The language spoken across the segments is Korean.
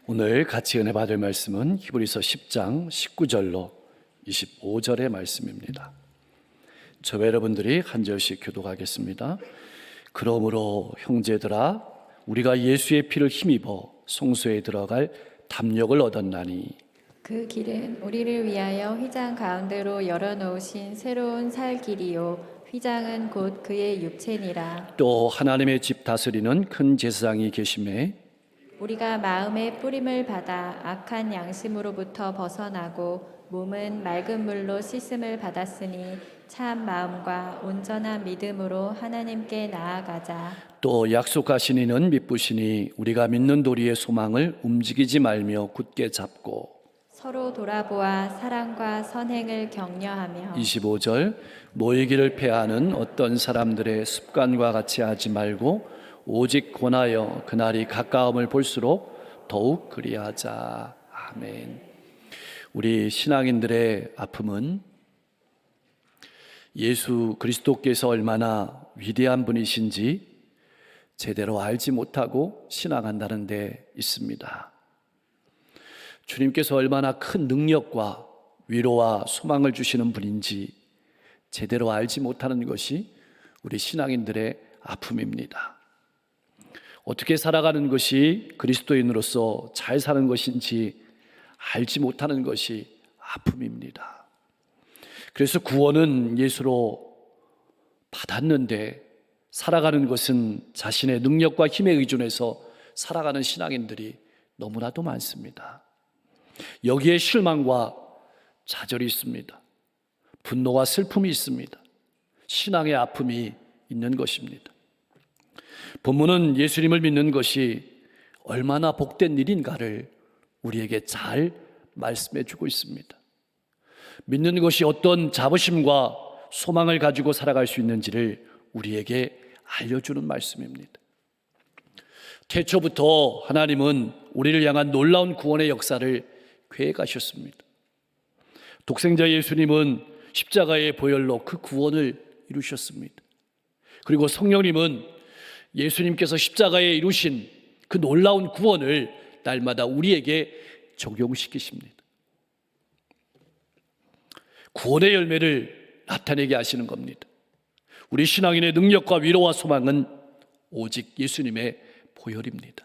오늘 같이 은혜 받을 말씀은 히브리서 10장 19절로 25절의 말씀입니다. 저와 여러분들이 한 절씩 교독하겠습니다. 그러므로 형제들아 우리가 예수의 피를 힘입어 성소에 들어갈 담력을 얻었나니 그 길은 우리를 위하여 휘장 가운데로 열어놓으신 새로운 살 길이요 휘장은 곧 그의 육체니라. 또 하나님의 집 다스리는 큰 제사장이 계심에 우리가 마음의 뿌림을 받아 악한 양심으로부터 벗어나고 몸은 맑은 물로 씻음을 받았으니 참 마음과 온전한 믿음으로 하나님께 나아가자. 또 약속하신 이는 믿으시니 우리가 믿는 도리의 소망을 움직이지 말며 굳게 잡고 서로 돌아보아 사랑과 선행을 격려하며 25절 모이기를 패하는 어떤 사람들의 습관과 같이 하지 말고 오직 권하여 그날이 가까움을 볼수록 더욱 그리하자. 아멘. 우리 신앙인들의 아픔은 예수 그리스도께서 얼마나 위대한 분이신지 제대로 알지 못하고 신앙한다는 데 있습니다. 주님께서 얼마나 큰 능력과 위로와 소망을 주시는 분인지 제대로 알지 못하는 것이 우리 신앙인들의 아픔입니다. 어떻게 살아가는 것이 그리스도인으로서 잘 사는 것인지 알지 못하는 것이 아픔입니다. 그래서 구원은 예수로 받았는데 살아가는 것은 자신의 능력과 힘에 의존해서 살아가는 신앙인들이 너무나도 많습니다. 여기에 실망과 좌절이 있습니다. 분노와 슬픔이 있습니다. 신앙의 아픔이 있는 것입니다. 본문은 예수님을 믿는 것이 얼마나 복된 일인가를 우리에게 잘 말씀해 주고 있습니다. 믿는 것이 어떤 자부심과 소망을 가지고 살아갈 수 있는지를 우리에게 알려주는 말씀입니다. 태초부터 하나님은 우리를 향한 놀라운 구원의 역사를 계획하셨습니다. 독생자 예수님은 십자가의 보혈로 그 구원을 이루셨습니다. 그리고 성령님은 예수님께서 십자가에 이루신 그 놀라운 구원을 날마다 우리에게 적용시키십니다. 구원의 열매를 나타내게 하시는 겁니다. 우리 신앙인의 능력과 위로와 소망은 오직 예수님의 보혈입니다.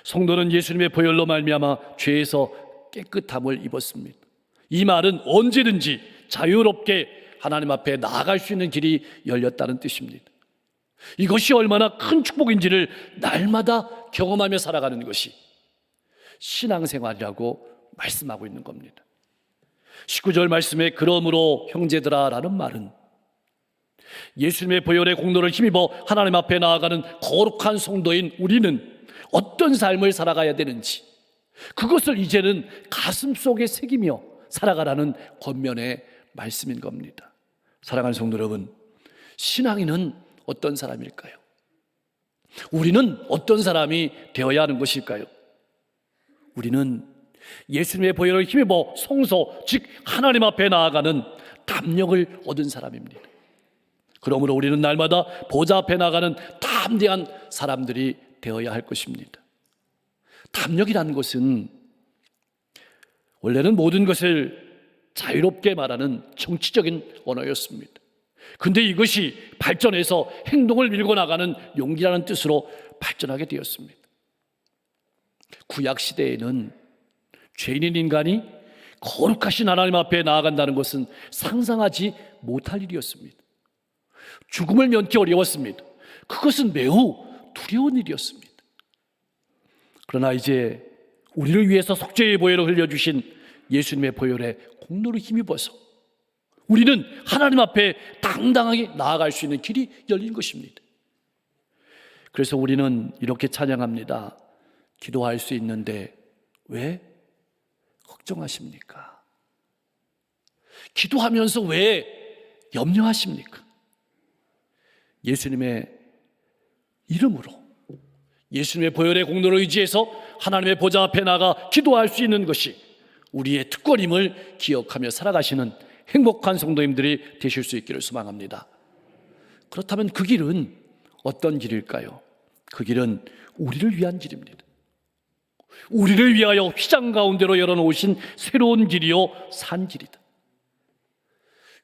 성도는 예수님의 보혈로 말미암아 죄에서 깨끗함을 입었습니다. 이 말은 언제든지 자유롭게 하나님 앞에 나아갈 수 있는 길이 열렸다는 뜻입니다. 이것이 얼마나 큰 축복인지를 날마다 경험하며 살아가는 것이 신앙생활이라고 말씀하고 있는 겁니다. 19절 말씀에 그러므로 형제들아 라는 말은 예수님의 보혈의 공로를 힘입어 하나님 앞에 나아가는 거룩한 성도인 우리는 어떤 삶을 살아가야 되는지 그것을 이제는 가슴속에 새기며 살아가라는 권면의 말씀인 겁니다. 사랑하는 성도 여러분, 신앙인은 어떤 사람일까요? 우리는 어떤 사람이 되어야 하는 것일까요? 우리는 예수님의 보혈을 힘입어 성소, 즉 하나님 앞에 나아가는 담력을 얻은 사람입니다. 그러므로 우리는 날마다 보좌 앞에 나가는 담대한 사람들이 되어야 할 것입니다. 담력이라는 것은 원래는 모든 것을 자유롭게 말하는 정치적인 언어였습니다. 근데 이것이 발전해서 행동을 밀고 나가는 용기라는 뜻으로 발전하게 되었습니다. 구약 시대에는 죄인인 인간이 거룩하신 하나님 앞에 나아간다는 것은 상상하지 못할 일이었습니다. 죽음을 면키 어려웠습니다. 그것은 매우 두려운 일이었습니다. 그러나 이제 우리를 위해서 속죄의 보혈을 흘려주신 예수님의 보혈에 공로를 힘입어서 우리는 하나님 앞에 당당하게 나아갈 수 있는 길이 열린 것입니다. 그래서 우리는 이렇게 찬양합니다. 기도할 수 있는데 왜 걱정하십니까? 기도하면서 왜 염려하십니까? 예수님의 이름으로 예수님의 보혈의 공로를 의지해서 하나님의 보좌 앞에 나가 기도할 수 있는 것이 우리의 특권임을 기억하며 살아가시는 행복한 성도님들이 되실 수 있기를 소망합니다. 그렇다면 그 길은 어떤 길일까요? 그 길은 우리를 위한 길입니다. 우리를 위하여 휘장 가운데로 열어놓으신 새로운 길이요 산길이다.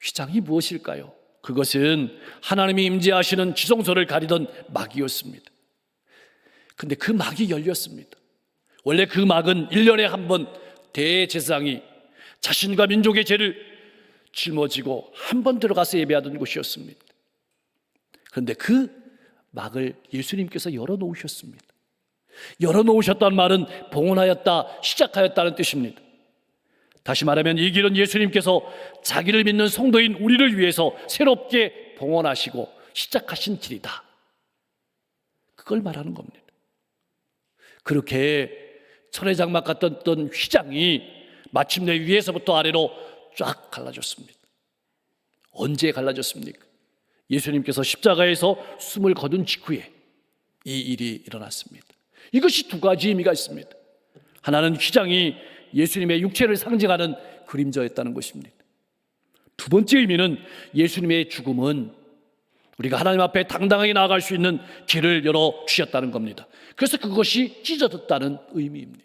휘장이 무엇일까요? 그것은 하나님이 임재하시는 지성소를 가리던 막이었습니다. 근데 그 막이 열렸습니다. 원래 그 막은 1년에 한 번 대제사장이 자신과 민족의 죄를 짊어지고 한 번 들어가서 예배하던 곳이었습니다. 그런데 그 막을 예수님께서 열어놓으셨습니다. 열어놓으셨다는 말은 봉헌하였다, 시작하였다는 뜻입니다. 다시 말하면 이 길은 예수님께서 자기를 믿는 성도인 우리를 위해서 새롭게 봉헌하시고 시작하신 길이다. 그걸 말하는 겁니다. 그렇게 철회장막 같던 휘장이 마침내 위에서부터 아래로 쫙 갈라졌습니다. 언제 갈라졌습니까? 예수님께서 십자가에서 숨을 거둔 직후에 이 일이 일어났습니다. 이것이 두 가지 의미가 있습니다. 하나는 휘장이 예수님의 육체를 상징하는 그림자였다는 것입니다. 두 번째 의미는 예수님의 죽음은 우리가 하나님 앞에 당당하게 나아갈 수 있는 길을 열어주셨다는 겁니다. 그래서 그것이 찢어졌다는 의미입니다.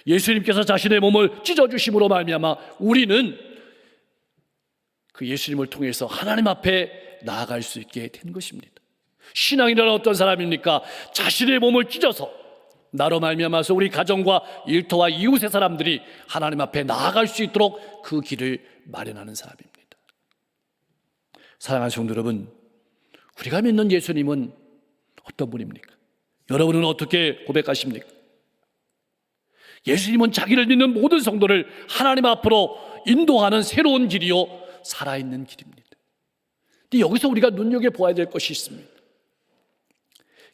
예수님께서 자신의 몸을 찢어주심으로 말미암아 우리는 그 예수님을 통해서 하나님 앞에 나아갈 수 있게 된 것입니다. 신앙이란 어떤 사람입니까? 자신의 몸을 찢어서 나로 말미암아서 우리 가정과 일터와 이웃의 사람들이 하나님 앞에 나아갈 수 있도록 그 길을 마련하는 사람입니다. 사랑하는 성도 여러분, 우리가 믿는 예수님은 어떤 분입니까? 여러분은 어떻게 고백하십니까? 예수님은 자기를 믿는 모든 성도를 하나님 앞으로 인도하는 새로운 길이요 살아있는 길입니다. 근데 여기서 우리가 눈여겨보아야 될 것이 있습니다.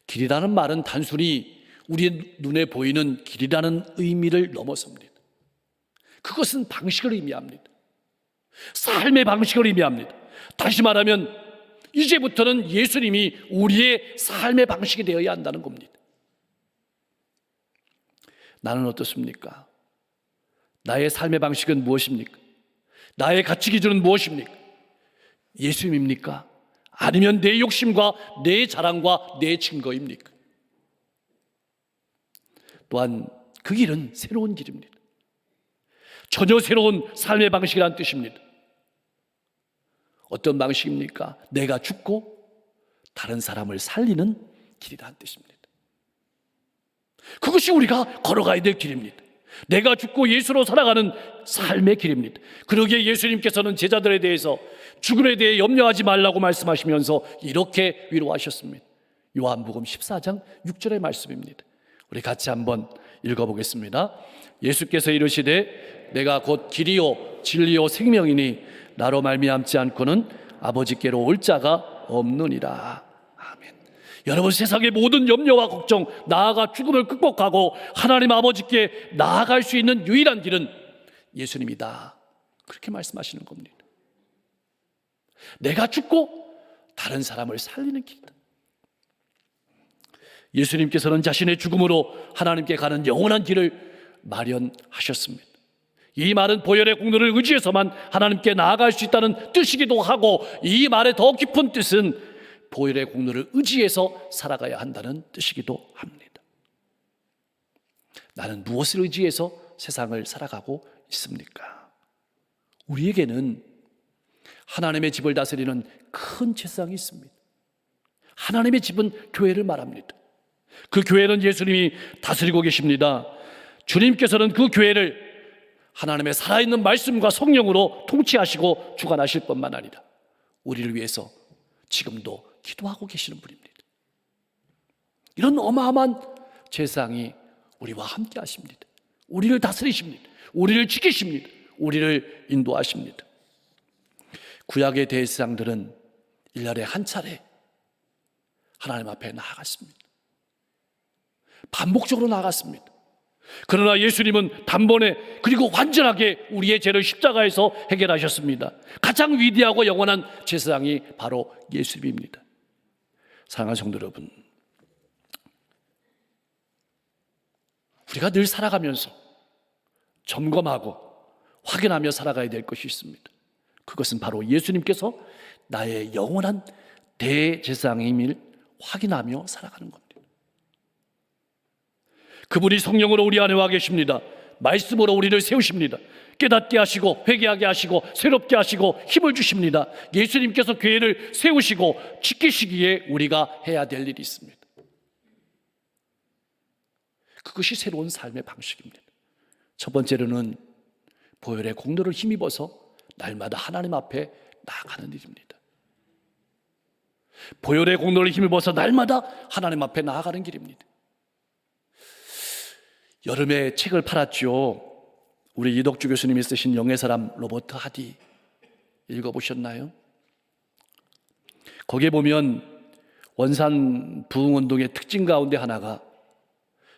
길이라는 말은 단순히 우리 눈에 보이는 길이라는 의미를 넘어섭니다. 그것은 방식을 의미합니다. 삶의 방식을 의미합니다. 다시 말하면 이제부터는 예수님이 우리의 삶의 방식이 되어야 한다는 겁니다. 나는 어떻습니까? 나의 삶의 방식은 무엇입니까? 나의 가치 기준은 무엇입니까? 예수님입니까? 아니면 내 욕심과 내 자랑과 내 증거입니까? 또한 그 길은 새로운 길입니다. 전혀 새로운 삶의 방식이라는 뜻입니다. 어떤 방식입니까? 내가 죽고 다른 사람을 살리는 길이라는 뜻입니다. 그것이 우리가 걸어가야 될 길입니다. 내가 죽고 예수로 살아가는 삶의 길입니다. 그러기에 예수님께서는 제자들에 대해서 죽음에 대해 염려하지 말라고 말씀하시면서 이렇게 위로하셨습니다. 요한복음 14장 6절의 말씀입니다. 우리 같이 한번 읽어보겠습니다. 예수께서 이르시되 내가 곧 길이요 진리요 생명이니 나로 말미암지 않고는 아버지께로 올 자가 없느니라. 아멘. 여러분, 세상의 모든 염려와 걱정, 나아가 죽음을 극복하고 하나님 아버지께 나아갈 수 있는 유일한 길은 예수님이다. 그렇게 말씀하시는 겁니다. 내가 죽고 다른 사람을 살리는 길이다. 예수님께서는 자신의 죽음으로 하나님께 가는 영원한 길을 마련하셨습니다. 이 말은 보혈의 공로를 의지해서만 하나님께 나아갈 수 있다는 뜻이기도 하고, 이 말의 더 깊은 뜻은 보혈의 공로를 의지해서 살아가야 한다는 뜻이기도 합니다. 나는 무엇을 의지해서 세상을 살아가고 있습니까? 우리에게는 하나님의 집을 다스리는 큰 책상이 있습니다. 하나님의 집은 교회를 말합니다. 그 교회는 예수님이 다스리고 계십니다. 주님께서는 그 교회를 하나님의 살아있는 말씀과 성령으로 통치하시고 주관하실 뿐만 아니라 우리를 위해서 지금도 기도하고 계시는 분입니다. 이런 어마어마한 제사장이 우리와 함께 하십니다. 우리를 다스리십니다. 우리를 지키십니다. 우리를 인도하십니다. 구약의 대제사장들은 1년에 한 차례 하나님 앞에 나아갔습니다. 반복적으로 나아갔습니다. 그러나 예수님은 단번에 그리고 완전하게 우리의 죄를 십자가에서 해결하셨습니다. 가장 위대하고 영원한 제사장이 바로 예수님입니다. 사랑하는 성도 여러분, 우리가 늘 살아가면서 점검하고 확인하며 살아가야 될 것이 있습니다. 그것은 바로 예수님께서 나의 영원한 대제사장임을 확인하며 살아가는 겁니다. 그분이 성령으로 우리 안에 와 계십니다. 말씀으로 우리를 세우십니다. 깨닫게 하시고 회개하게 하시고 새롭게 하시고 힘을 주십니다. 예수님께서 교회를 세우시고 지키시기에 우리가 해야 될 일이 있습니다. 그것이 새로운 삶의 방식입니다. 첫 번째로는 보혈의 공로를 힘입어서 날마다 하나님 앞에 나아가는 일입니다. 보혈의 공로를 힘입어서 날마다 하나님 앞에 나아가는 길입니다. 여름에 책을 팔았죠. 우리 이덕주 교수님이 쓰신 영의 사람 로버트 하디 읽어보셨나요? 거기에 보면 원산 부흥운동의 특징 가운데 하나가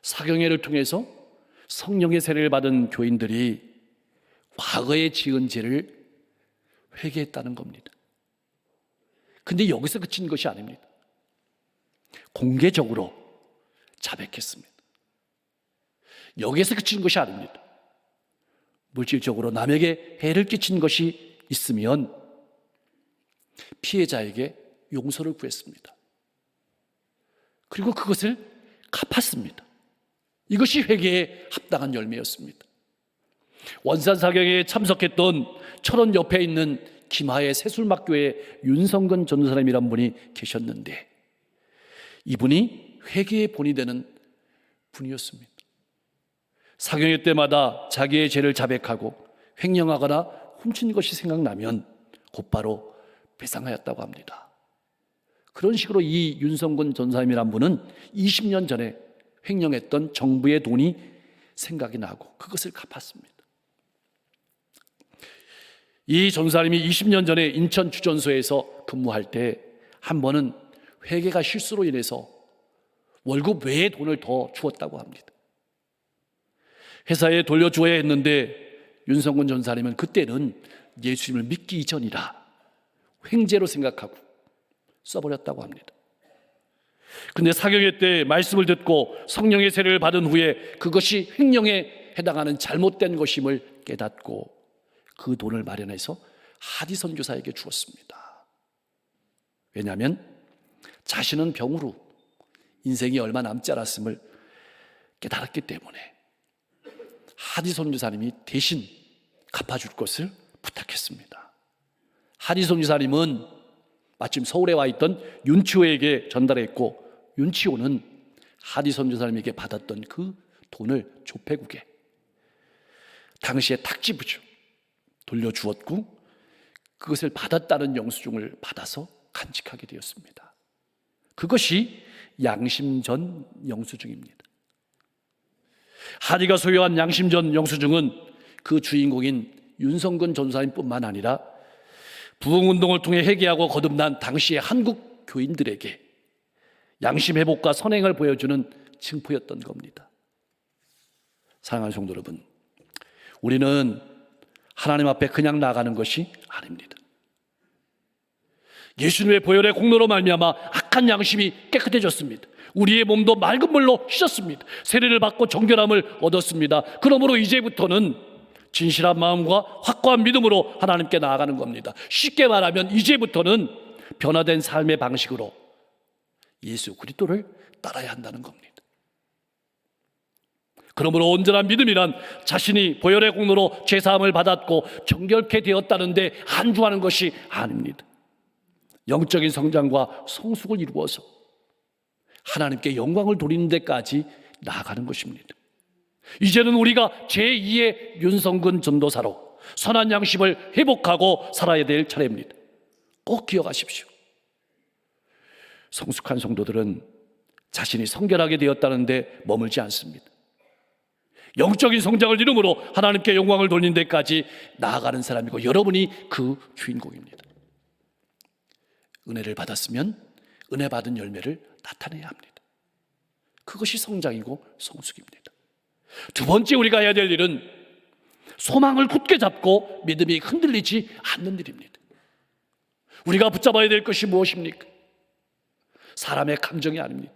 사경회를 통해서 성령의 세례를 받은 교인들이 과거에 지은 죄를 회개했다는 겁니다. 근데 여기서 그친 것이 아닙니다. 공개적으로 자백했습니다. 여기에서 그친 것이 아닙니다. 물질적으로 남에게 해를 끼친 것이 있으면 피해자에게 용서를 구했습니다. 그리고 그것을 갚았습니다. 이것이 회개에 합당한 열매였습니다. 원산사경에 참석했던 철원 옆에 있는 김하의 새술막교회 윤성근 전도사님이란 분이 계셨는데 이분이 회개의 본이 되는 분이었습니다. 사경회 때마다 자기의 죄를 자백하고 횡령하거나 훔친 것이 생각나면 곧바로 배상하였다고 합니다. 그런 식으로 이 윤성근 전사님이란 분은 20년 전에 횡령했던 정부의 돈이 생각이 나고 그것을 갚았습니다. 이 전사님이 20년 전에 인천 주전소에서 근무할 때 한 번은 회계가 실수로 인해서 월급 외에 돈을 더 주었다고 합니다. 회사에 돌려주어야 했는데 윤성근 전사님은 그때는 예수님을 믿기 이전이라 횡재로 생각하고 써버렸다고 합니다. 근데 사경회 때 말씀을 듣고 성령의 세례를 받은 후에 그것이 횡령에 해당하는 잘못된 것임을 깨닫고 그 돈을 마련해서 하디 선교사에게 주었습니다. 왜냐하면 자신은 병으로 인생이 얼마 남지 않았음을 깨달았기 때문에 하디 선교사님이 대신 갚아줄 것을 부탁했습니다. 하디 선교사님은 마침 서울에 와 있던 윤치호에게 전달했고 윤치호는 하디 선교사님에게 받았던 그 돈을 조폐국에 당시에 탁지부죠. 돌려주었고 그것을 받았다는 영수증을 받아서 간직하게 되었습니다. 그것이 양심전 영수증입니다. 하디가 소유한 양심전 영수증은 그 주인공인 윤성근 전사님뿐만 아니라 부흥운동을 통해 회개하고 거듭난 당시의 한국 교인들에게 양심 회복과 선행을 보여주는 징표였던 겁니다. 사랑하는 성도 여러분, 우리는 하나님 앞에 그냥 나가는 것이 아닙니다. 예수님의 보혈의 공로로 말미암아 악한 양심이 깨끗해졌습니다. 우리의 몸도 맑은 물로 씻었습니다. 세례를 받고 정결함을 얻었습니다. 그러므로 이제부터는 진실한 마음과 확고한 믿음으로 하나님께 나아가는 겁니다. 쉽게 말하면 이제부터는 변화된 삶의 방식으로 예수 그리스도를 따라야 한다는 겁니다. 그러므로 온전한 믿음이란 자신이 보혈의 공로로 죄사함을 받았고 정결케 되었다는데 안주하는 것이 아닙니다. 영적인 성장과 성숙을 이루어서 하나님께 영광을 돌리는 데까지 나아가는 것입니다. 이제는 우리가 제2의 윤성근 전도사로 선한 양심을 회복하고 살아야 될 차례입니다. 꼭 기억하십시오. 성숙한 성도들은 자신이 성결하게 되었다는데 머물지 않습니다. 영적인 성장을 이루므로 하나님께 영광을 돌리는 데까지 나아가는 사람이고 여러분이 그 주인공입니다. 은혜를 받았으면 은혜 받은 열매를 나타내야 합니다. 그것이 성장이고 성숙입니다. 두 번째 우리가 해야 될 일은 소망을 굳게 잡고 믿음이 흔들리지 않는 일입니다. 우리가 붙잡아야 될 것이 무엇입니까? 사람의 감정이 아닙니다.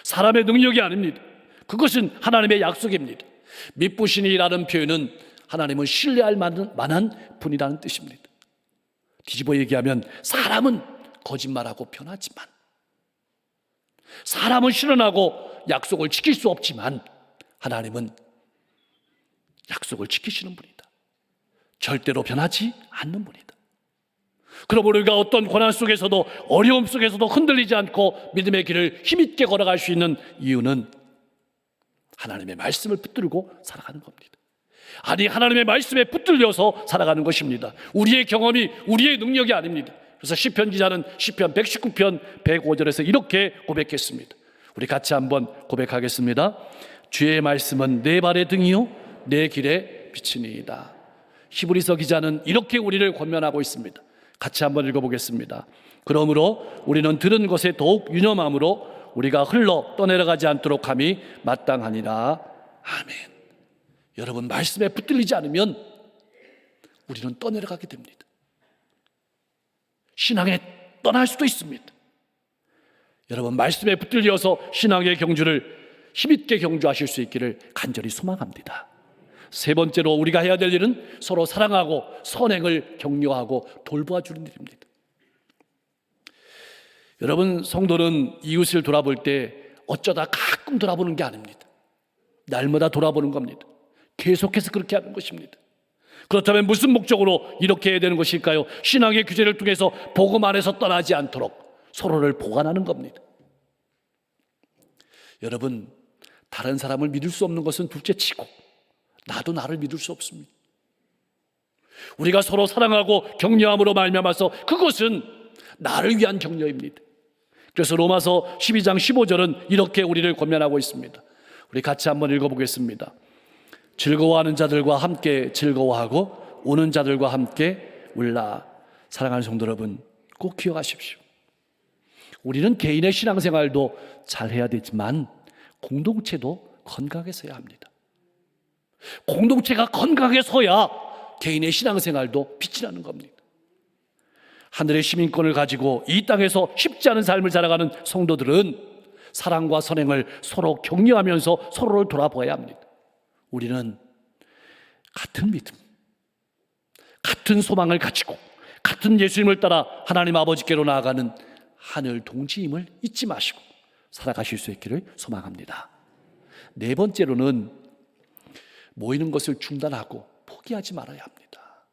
사람의 능력이 아닙니다. 그것은 하나님의 약속입니다. 믿부신이라는 표현은 하나님을 신뢰할 만한 분이라는 뜻입니다. 뒤집어 얘기하면 사람은 거짓말하고 변하지만 사람은 실현하고 약속을 지킬 수 없지만 하나님은 약속을 지키시는 분이다. 절대로 변하지 않는 분이다. 그러므로 우리가 어떤 고난 속에서도 어려움 속에서도 흔들리지 않고 믿음의 길을 힘있게 걸어갈 수 있는 이유는 하나님의 말씀을 붙들고 살아가는 겁니다. 아니, 하나님의 말씀에 붙들려서 살아가는 것입니다. 우리의 경험이 우리의 능력이 아닙니다. 그래서 시편 기자는 시편 119편 105절에서 이렇게 고백했습니다. 우리 같이 한번 고백하겠습니다. 주의 말씀은 내 발의 등이요 내 길의 빛이니이다. 히브리서 기자는 이렇게 우리를 권면하고 있습니다. 같이 한번 읽어보겠습니다. 그러므로 우리는 들은 것에 더욱 유념함으로 우리가 흘러 떠내려가지 않도록 함이 마땅하니라. 아멘. 여러분, 말씀에 붙들리지 않으면 우리는 떠내려가게 됩니다. 신앙에 떠날 수도 있습니다. 여러분, 말씀에 붙들려서 신앙의 경주를 힘있게 경주하실 수 있기를 간절히 소망합니다. 세 번째로 우리가 해야 될 일은 서로 사랑하고 선행을 격려하고 돌보아주는 일입니다. 여러분, 성도는 이웃을 돌아볼 때 어쩌다 가끔 돌아보는 게 아닙니다. 날마다 돌아보는 겁니다. 계속해서 그렇게 하는 것입니다. 그렇다면 무슨 목적으로 이렇게 해야 되는 것일까요? 신앙의 규제를 통해서 복음 안에서 떠나지 않도록 서로를 보관하는 겁니다. 여러분, 다른 사람을 믿을 수 없는 것은 둘째치고 나도 나를 믿을 수 없습니다. 우리가 서로 사랑하고 격려함으로 말미암아서 그것은 나를 위한 격려입니다. 그래서 로마서 12장 15절은 이렇게 우리를 권면하고 있습니다. 우리 같이 한번 읽어보겠습니다. 즐거워하는 자들과 함께 즐거워하고 우는 자들과 함께 울라. 사랑하는 성도 여러분, 꼭 기억하십시오. 우리는 개인의 신앙생활도 잘해야 되지만 공동체도 건강하게 서야 합니다. 공동체가 건강하게 서야 개인의 신앙생활도 빛이 나는 겁니다. 하늘의 시민권을 가지고 이 땅에서 쉽지 않은 삶을 살아가는 성도들은 사랑과 선행을 서로 격려하면서 서로를 돌아보아야 합니다. 우리는 같은 믿음, 같은 소망을 가지고 같은 예수님을 따라 하나님 아버지께로 나아가는 하늘 동지임을 잊지 마시고 살아가실 수 있기를 소망합니다. 네 번째로는 모이는 것을 중단하고 포기하지 말아야 합니다.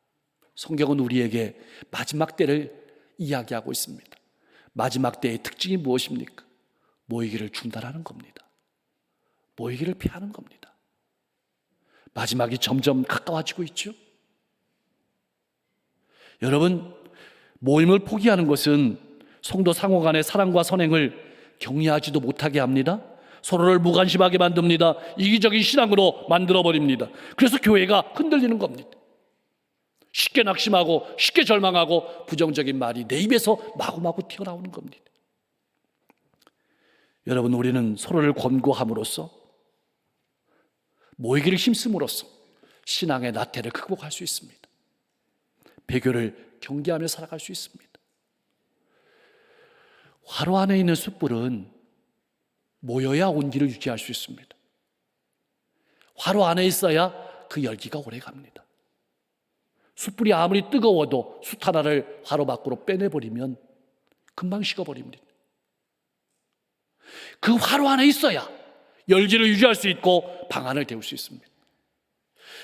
성경은 우리에게 마지막 때를 이야기하고 있습니다. 마지막 때의 특징이 무엇입니까? 모이기를 중단하는 겁니다. 모이기를 피하는 겁니다. 마지막이 점점 가까워지고 있죠. 여러분, 모임을 포기하는 것은 성도 상호 간의 사랑과 선행을 격려하지도 못하게 합니다. 서로를 무관심하게 만듭니다. 이기적인 신앙으로 만들어버립니다. 그래서 교회가 흔들리는 겁니다. 쉽게 낙심하고 쉽게 절망하고 부정적인 말이 내 입에서 마구마구 튀어나오는 겁니다. 여러분, 우리는 서로를 권고함으로써 모이기를 힘씀으로써 신앙의 나태를 극복할 수 있습니다. 배교를 경계하며 살아갈 수 있습니다. 화로 안에 있는 숯불은 모여야 온기를 유지할 수 있습니다. 화로 안에 있어야 그 열기가 오래 갑니다. 숯불이 아무리 뜨거워도 숯 하나를 화로 밖으로 빼내버리면 금방 식어버립니다. 그 화로 안에 있어야 열기를 유지할 수 있고 방안을 데울 수 있습니다.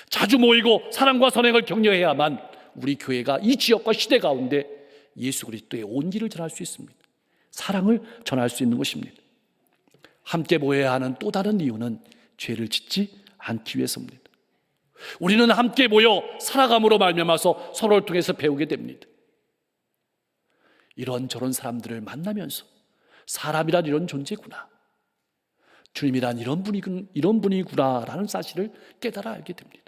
자주 모이고 사랑과 선행을 격려해야만 우리 교회가 이 지역과 시대 가운데 예수 그리스도의 온기를 전할 수 있습니다. 사랑을 전할 수 있는 것입니다. 함께 모여야 하는 또 다른 이유는 죄를 짓지 않기 위해서입니다. 우리는 함께 모여 살아감으로 말미암아서 서로를 통해서 배우게 됩니다. 이런저런 사람들을 만나면서 사람이란 이런 존재구나, 주님이란 이런 분이구나라는 사실을 깨달아 알게 됩니다.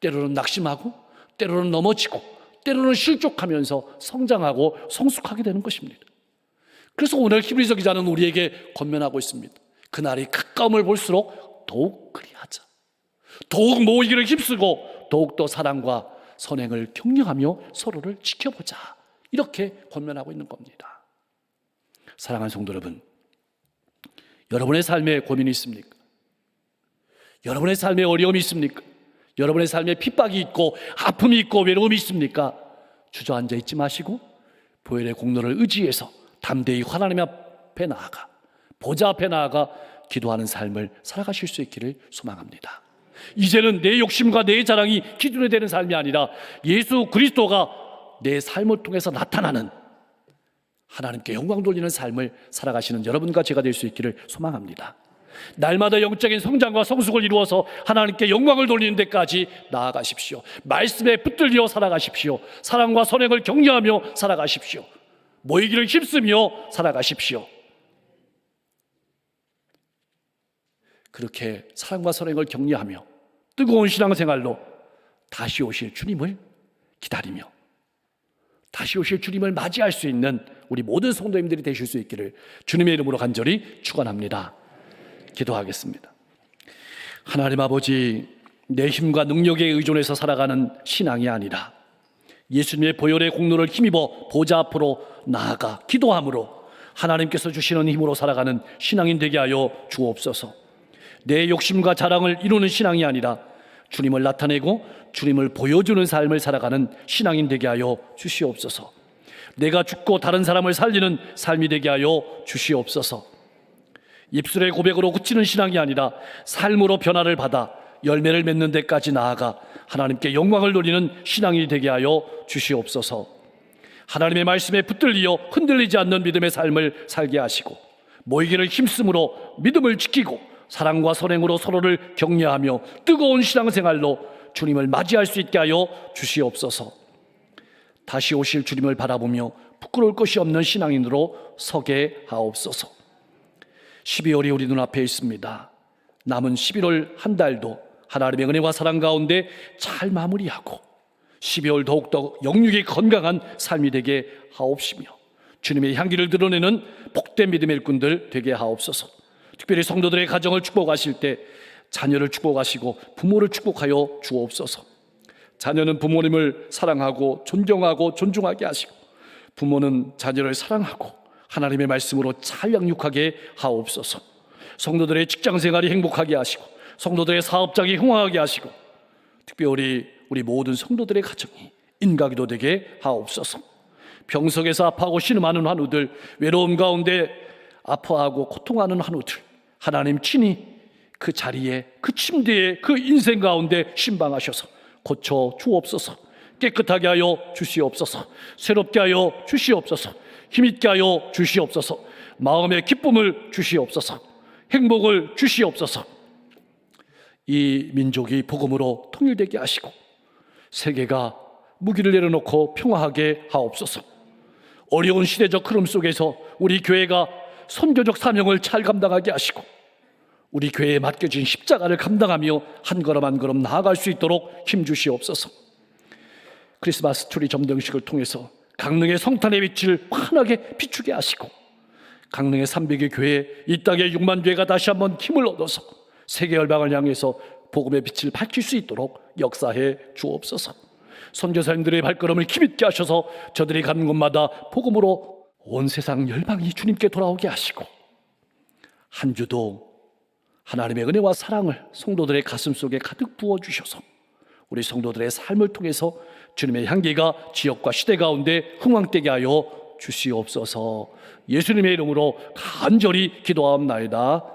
때로는 낙심하고 때로는 넘어지고 때로는 실족하면서 성장하고 성숙하게 되는 것입니다. 그래서 오늘 히브리서 기자는 우리에게 권면하고 있습니다. 그날이 가까움을 볼수록 더욱 그리하자. 더욱 모이기를 힘쓰고 더욱더 사랑과 선행을 격려하며 서로를 지켜보자. 이렇게 권면하고 있는 겁니다. 사랑하는 성도 여러분, 여러분의 삶에 고민이 있습니까? 여러분의 삶에 어려움이 있습니까? 여러분의 삶에 핍박이 있고 아픔이 있고 외로움이 있습니까? 주저앉아 있지 마시고 보혈의 공로를 의지해서 담대히 하나님 앞에 나아가, 보좌 앞에 나아가 기도하는 삶을 살아가실 수 있기를 소망합니다. 이제는 내 욕심과 내 자랑이 기준이 되는 삶이 아니라 예수 그리스도가 내 삶을 통해서 나타나는 하나님께 영광 돌리는 삶을 살아가시는 여러분과 제가 될 수 있기를 소망합니다. 날마다 영적인 성장과 성숙을 이루어서 하나님께 영광을 돌리는 데까지 나아가십시오. 말씀에 붙들려 살아가십시오. 사랑과 선행을 격려하며 살아가십시오. 모이기를 힘쓰며 살아가십시오. 그렇게 사랑과 선행을 격려하며 뜨거운 신앙생활로 다시 오실 주님을 기다리며 다시 오실 주님을 맞이할 수 있는 우리 모든 성도님들이 되실 수 있기를 주님의 이름으로 간절히 축원합니다. 기도하겠습니다. 하나님 아버지, 내 힘과 능력에 의존해서 살아가는 신앙이 아니라 예수님의 보혈의 공로를 힘입어 보좌 앞으로 나아가 기도함으로 하나님께서 주시는 힘으로 살아가는 신앙인 되게 하여 주옵소서. 내 욕심과 자랑을 이루는 신앙이 아니라 주님을 나타내고 주님을 보여주는 삶을 살아가는 신앙인 되게 하여 주시옵소서. 내가 죽고 다른 사람을 살리는 삶이 되게 하여 주시옵소서. 입술의 고백으로 그치는 신앙이 아니라 삶으로 변화를 받아 열매를 맺는 데까지 나아가 하나님께 영광을 돌리는 신앙이 되게 하여 주시옵소서. 하나님의 말씀에 붙들리어 흔들리지 않는 믿음의 삶을 살게 하시고 모이기를 힘쓰므로 믿음을 지키고 사랑과 선행으로 서로를 격려하며 뜨거운 신앙생활로 주님을 맞이할 수 있게 하여 주시옵소서. 다시 오실 주님을 바라보며 부끄러울 것이 없는 신앙인으로 서게 하옵소서. 12월이 우리 눈앞에 있습니다. 남은 11월 한 달도 하나님의 은혜와 사랑 가운데 잘 마무리하고 12월 더욱더 영육이 건강한 삶이 되게 하옵시며 주님의 향기를 드러내는 복된 믿음의 일꾼들 되게 하옵소서. 특별히 성도들의 가정을 축복하실 때 자녀를 축복하시고 부모를 축복하여 주옵소서. 자녀는 부모님을 사랑하고 존경하고 존중하게 하시고 부모는 자녀를 사랑하고 하나님의 말씀으로 잘 양육하게 하옵소서. 성도들의 직장생활이 행복하게 하시고 성도들의 사업장이 흥황하게 하시고 특별히 우리 모든 성도들의 가정이 인가기도 되게 하옵소서. 병석에서 아파하고 신음하는 환우들, 외로움 가운데 아파하고 고통하는 환우들, 하나님 친히 그 자리에 그 침대에 그 인생 가운데 신방하셔서 고쳐 주옵소서. 깨끗하게 하여 주시옵소서. 새롭게 하여 주시옵소서. 힘있게 하여 주시옵소서. 마음의 기쁨을 주시옵소서. 행복을 주시옵소서. 이 민족이 복음으로 통일되게 하시고 세계가 무기를 내려놓고 평화하게 하옵소서. 어려운 시대적 흐름 속에서 우리 교회가 선교적 사명을 잘 감당하게 하시고 우리 교회에 맡겨진 십자가를 감당하며 한 걸음 한 걸음 나아갈 수 있도록 힘주시옵소서. 크리스마스 트리 점등식을 통해서 강릉의 성탄의 빛을 환하게 비추게 하시고 강릉의 300여 교회, 이 땅의 6만 교회가 다시 한번 힘을 얻어서 세계 열방을 향해서 복음의 빛을 밝힐 수 있도록 역사해 주옵소서. 선교사님들의 발걸음을 힘있게 하셔서 저들이 가는 곳마다 복음으로 온 세상 열방이 주님께 돌아오게 하시고 한 주도 하나님의 은혜와 사랑을 성도들의 가슴 속에 가득 부어주셔서 우리 성도들의 삶을 통해서 주님의 향기가 지역과 시대 가운데 흥황되게 하여 주시옵소서. 예수님의 이름으로 간절히 기도하옵나이다.